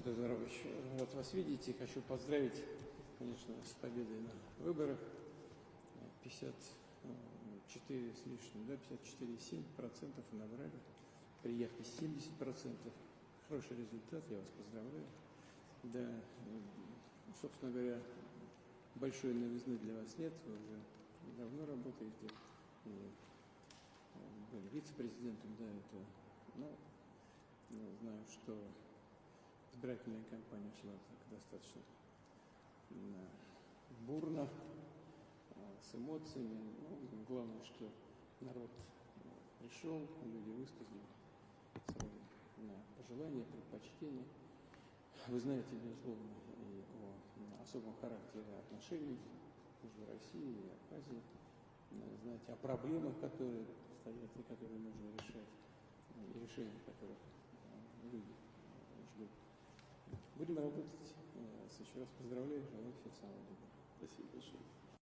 Петр Здорович, рад вас видеть и хочу поздравить, конечно, с победой на выборах. 54 с лишним, да, 54,7% набрали, при яркости 70%. Хороший результат, я вас поздравляю. Да, собственно говоря, большой новизны для вас нет, вы уже давно работаете, и были вице-президентом, да, это, знаю, что избирательная кампания шла так достаточно бурно, с эмоциями. Главное, что народ пришел, люди высказали свои пожелания, предпочтения. Вы знаете, безусловно, и о особом характере отношений между Россией и Абхазией. Знаете о проблемах, которые стоят и которые нужно решать, и решения которых люди ждут. Будем работать. Еще раз поздравляю, желаю всего самого доброго. Спасибо большое.